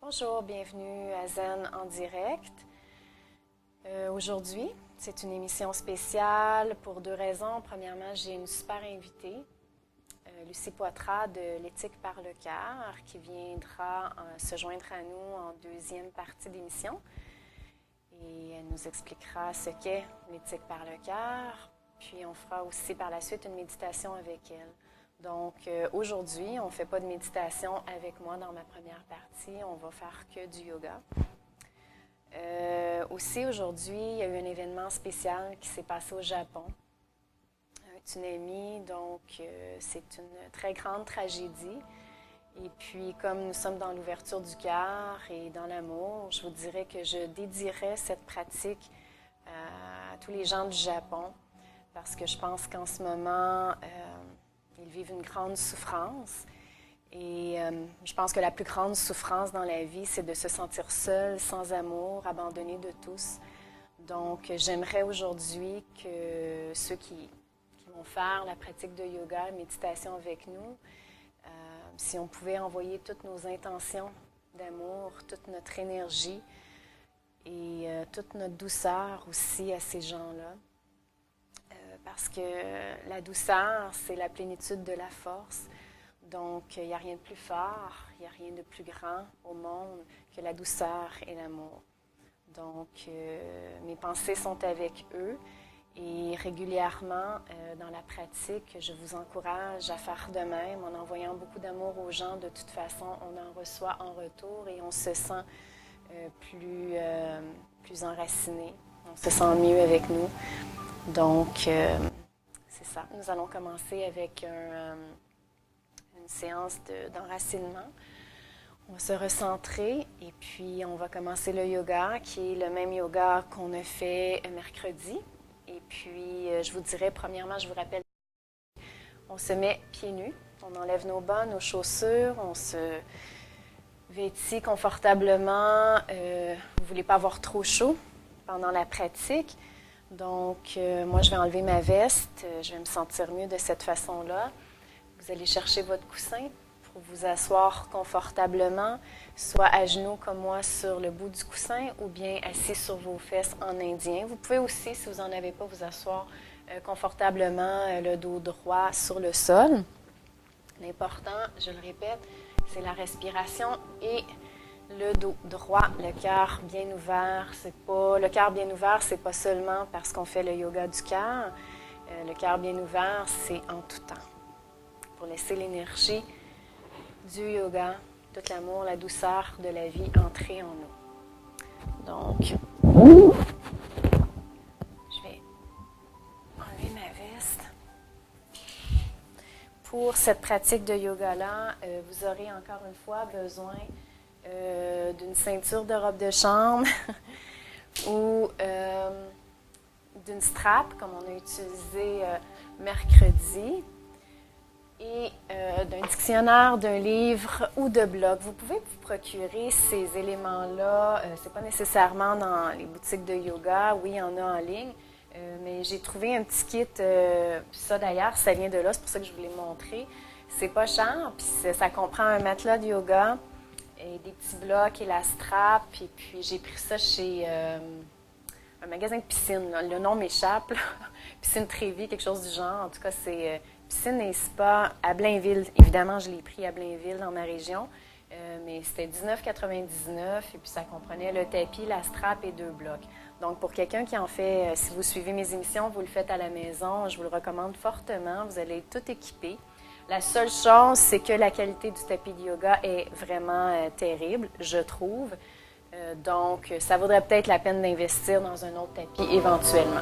Bonjour, bienvenue à Zen en direct. Aujourd'hui, c'est une émission spéciale pour deux raisons. Premièrement, j'ai une super invitée, Lucie Poitras de l'Éthique par le cœur, qui viendra se joindre à nous en deuxième partie d'émission. Et elle nous expliquera ce qu'est l'Éthique par le cœur. Puis on fera aussi par la suite une méditation avec elle. Donc aujourd'hui, on ne fait pas de méditation avec moi dans ma première partie, on va faire que du yoga. Aussi aujourd'hui, il y a eu un événement spécial qui s'est passé au Japon, un tsunami, donc c'est une très grande tragédie. Et puis comme nous sommes dans l'ouverture du cœur et dans l'amour, je vous dirais que je dédierais cette pratique à tous les gens du Japon, parce que je pense qu'en ce moment, ils vivent une grande souffrance. Et je pense que la plus grande souffrance dans la vie, c'est de se sentir seul, sans amour, abandonné de tous. Donc, j'aimerais aujourd'hui que ceux qui vont faire la pratique de yoga, méditation avec nous, si on pouvait envoyer toutes nos intentions d'amour, toute notre énergie et toute notre douceur aussi à ces gens-là. Parce que la douceur, c'est la plénitude de la force. Donc, il n'y a rien de plus fort, il n'y a rien de plus grand au monde que la douceur et l'amour. Donc, mes pensées sont avec eux et régulièrement, dans la pratique, je vous encourage à faire de même en envoyant beaucoup d'amour aux gens. De toute façon, on en reçoit en retour et on se sent plus enraciné, on se sent mieux avec nous. Donc, c'est ça. Nous allons commencer avec une séance d'enracinement. On va se recentrer et puis on va commencer le yoga, qui est le même yoga qu'on a fait mercredi. Et puis, je vous dirais, premièrement, je vous rappelle, on se met pieds nus, on enlève nos bas, nos chaussures, on se vêtit confortablement. Vous ne voulez pas avoir trop chaud pendant la pratique. Donc, moi, je vais enlever ma veste. Je vais me sentir mieux de cette façon-là. Vous allez chercher votre coussin pour vous asseoir confortablement, soit à genoux comme moi sur le bout du coussin ou bien assis sur vos fesses en indien. Vous pouvez aussi, si vous n'en avez pas, vous asseoir confortablement, le dos droit sur le sol. L'important, je le répète, c'est la respiration et le dos droit, le cœur bien ouvert. Le cœur bien ouvert, c'est pas seulement parce qu'on fait le yoga du cœur. Le cœur bien ouvert, c'est en tout temps. Pour laisser l'énergie du yoga, tout l'amour, la douceur de la vie entrer en nous. Donc, je vais enlever ma veste. Pour cette pratique de yoga-là, vous aurez encore une fois besoin d'une ceinture de robe de chambre ou d'une strap, comme on a utilisé mercredi, et d'un dictionnaire, d'un livre ou de blog. Vous pouvez vous procurer ces éléments-là. Ce n'est pas nécessairement dans les boutiques de yoga. Oui, il y en a en ligne. Mais j'ai trouvé un petit kit. Ça, d'ailleurs, ça vient de là. C'est pour ça que je voulais montrer. C'est pas cher. Puis ça comprend un matelas de yoga et des petits blocs et la strap. Et puis, j'ai pris ça chez un magasin de piscine. Là. Le nom m'échappe. Piscine Trévi, quelque chose du genre. En tout cas, c'est... Piscine et spa à Blainville. Évidemment, je l'ai pris à Blainville, dans ma région. Mais c'était $19,99 et puis ça comprenait le tapis, la strap et 2 blocs. Donc, pour quelqu'un qui en fait, si vous suivez mes émissions, vous le faites à la maison, je vous le recommande fortement. Vous allez être tout équipé. La seule chose, c'est que la qualité du tapis de yoga est vraiment terrible, je trouve. Donc, ça vaudrait peut-être la peine d'investir dans un autre tapis éventuellement.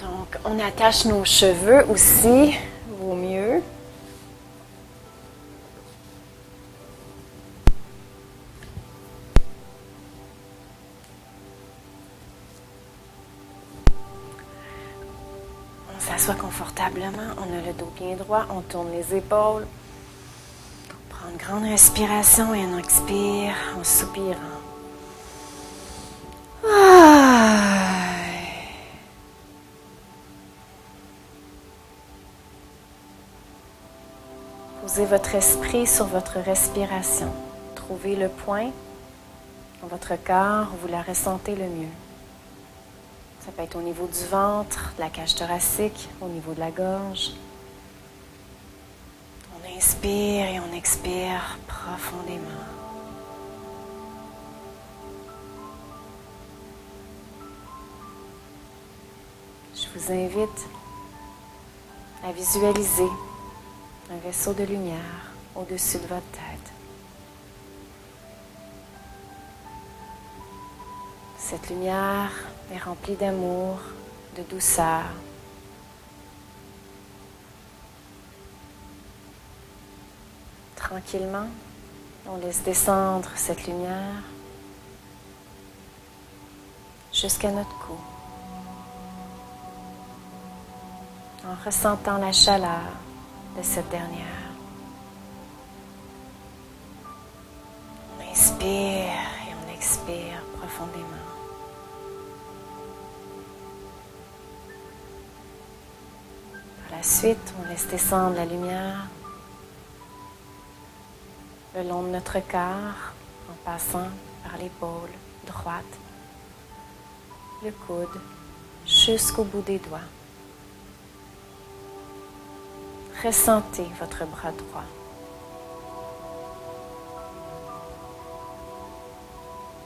Donc, on attache nos cheveux aussi, vaut mieux. On s'assoit confortablement, on a le dos bien droit, on tourne les épaules. On prend une grande respiration et on expire en soupirant. Posez votre esprit sur votre respiration. Trouvez le point dans votre corps où vous la ressentez le mieux. Ça peut être au niveau du ventre, de la cage thoracique, au niveau de la gorge. On inspire et on expire profondément. Je vous invite à visualiser un vaisseau de lumière au-dessus de votre tête. Cette lumière est remplie d'amour, de douceur. Tranquillement, on laisse descendre cette lumière jusqu'à notre cou. En ressentant la chaleur de cette dernière. On inspire et on expire profondément. Par la suite, on laisse descendre la lumière le long de notre corps en passant par l'épaule droite, le coude, jusqu'au bout des doigts. Ressentez votre bras droit.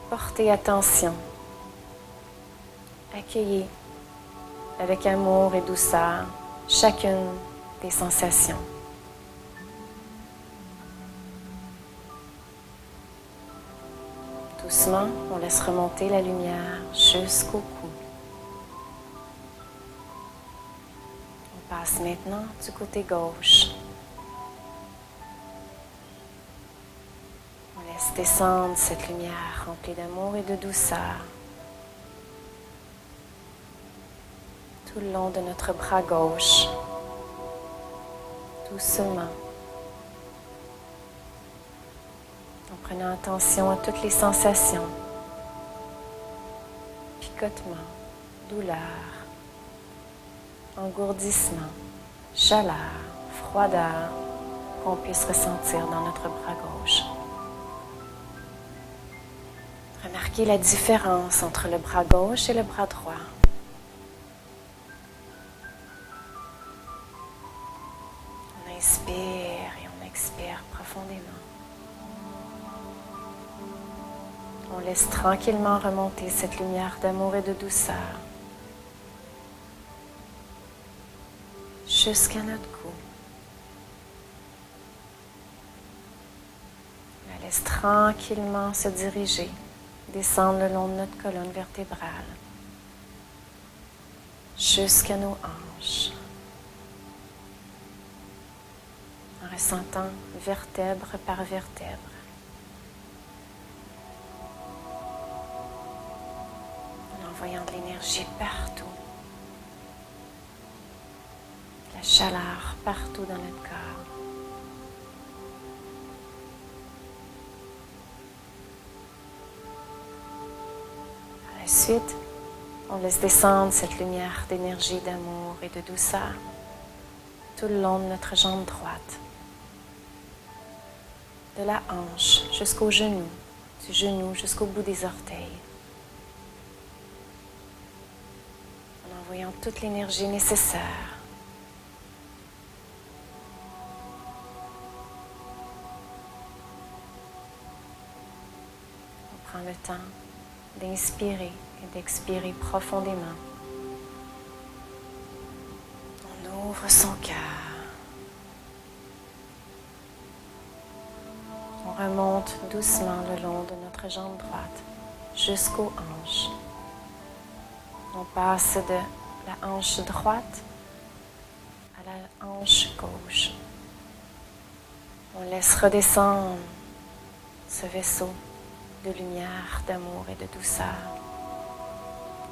Portez attention. Accueillez avec amour et douceur chacune des sensations. Doucement, on laisse remonter la lumière jusqu'au cou. On passe maintenant du côté gauche. On laisse descendre cette lumière remplie d'amour et de douceur tout le long de notre bras gauche, doucement, en prenant attention à toutes les sensations, picotement, douleur, engourdissement, chaleur, froideur qu'on puisse ressentir dans notre bras gauche. Remarquez la différence entre le bras gauche et le bras droit. On inspire et on expire profondément. On laisse tranquillement remonter cette lumière d'amour et de douceur jusqu'à notre cou. On la laisse tranquillement se diriger, descendre le long de notre colonne vertébrale jusqu'à nos hanches. En ressentant vertèbre par vertèbre. En envoyant de l'énergie partout. De la chaleur partout dans notre corps. Par la suite, on laisse descendre cette lumière d'énergie, d'amour et de douceur tout le long de notre jambe droite. De la hanche jusqu'au genou, du genou jusqu'au bout des orteils. En envoyant toute l'énergie nécessaire. On prend le temps d'inspirer et d'expirer profondément. On ouvre son cœur. On remonte doucement le long de notre jambe droite jusqu'aux hanches. On passe de la hanche droite à la hanche gauche. On laisse redescendre ce vaisseau de lumière, d'amour et de douceur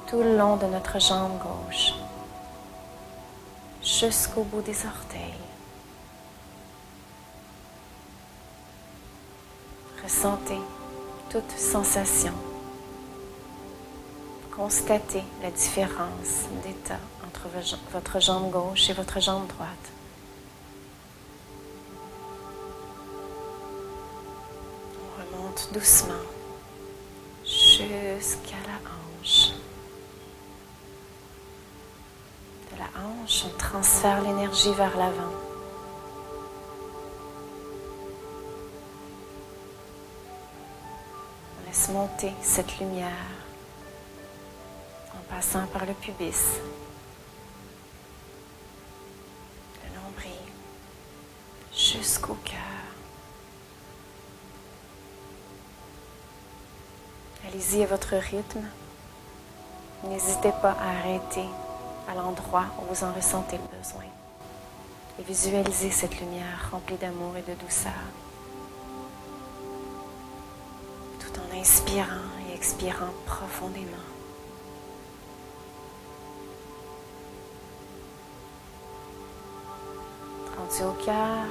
tout le long de notre jambe gauche jusqu'au bout des orteils. Ressentez toute sensation. Constatez la différence d'état entre votre jambe gauche et votre jambe droite. monte doucement jusqu'à la hanche. De la hanche, on transfère l'énergie vers l'avant. On laisse monter cette lumière en passant par le pubis, le nombril, jusqu'au cœur. Allez-y à votre rythme. N'hésitez pas à arrêter à l'endroit où vous en ressentez le besoin. Et visualisez cette lumière remplie d'amour et de douceur. Tout en inspirant et expirant profondément. Rendu au cœur,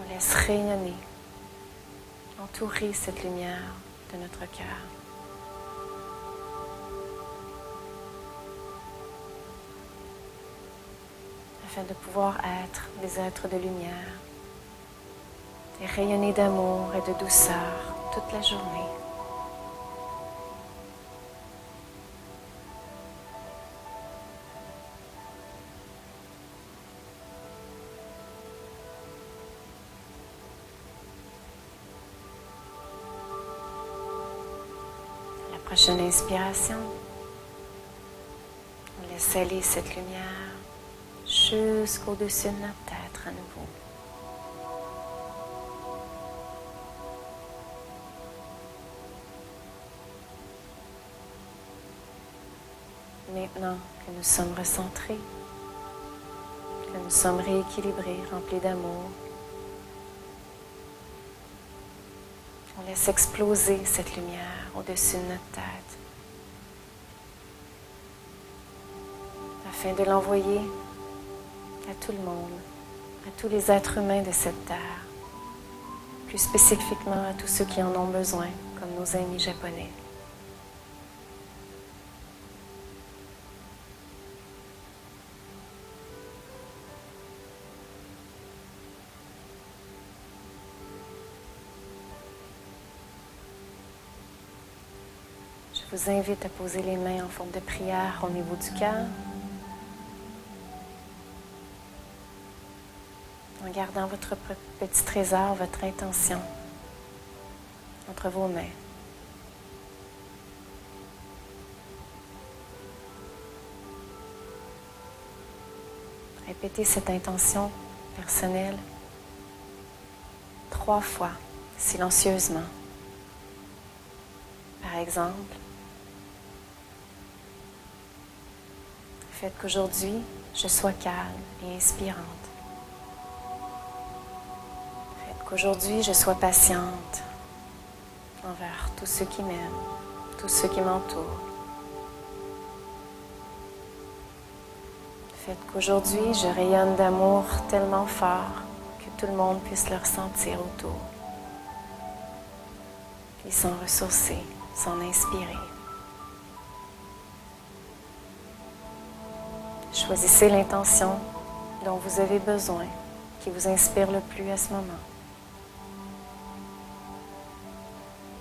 on laisse rayonner, entourer cette lumière de notre cœur. Afin de pouvoir être des êtres de lumière et rayonner d'amour et de douceur toute la journée. La prochaine inspiration, on laisse aller cette lumière jusqu'au-dessus de notre tête à nouveau. Maintenant que nous sommes recentrés, que nous sommes rééquilibrés, remplis d'amour, on laisse exploser cette lumière au-dessus de notre tête afin de l'envoyer à tout le monde, à tous les êtres humains de cette terre, plus spécifiquement à tous ceux qui en ont besoin, comme nos amis japonais. Je vous invite à poser les mains en forme de prière au niveau du cœur, en gardant votre petit trésor, votre intention entre vos mains. Répétez cette intention personnelle 3 fois, silencieusement. Par exemple, faites qu'aujourd'hui, je sois calme et inspirante. Faites qu'aujourd'hui, je sois patiente envers tous ceux qui m'aiment, tous ceux qui m'entourent. Faites qu'aujourd'hui, je rayonne d'amour tellement fort que tout le monde puisse le ressentir autour. Et s'en ressourcer, s'en inspirer. Choisissez l'intention dont vous avez besoin, qui vous inspire le plus à ce moment.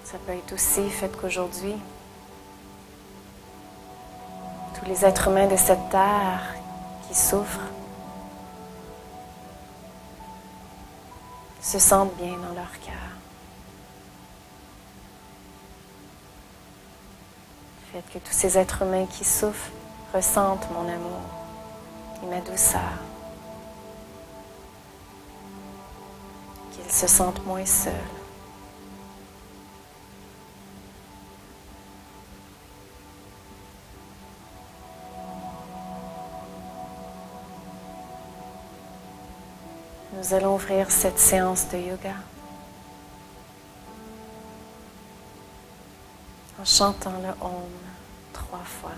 Ça peut être aussi, faites qu'aujourd'hui, tous les êtres humains de cette terre qui souffrent se sentent bien dans leur cœur. Faites que tous ces êtres humains qui souffrent ressentent mon amour et ma douceur. Qu'ils se sentent moins seuls. Nous allons ouvrir cette séance de yoga en chantant le Om 3 fois.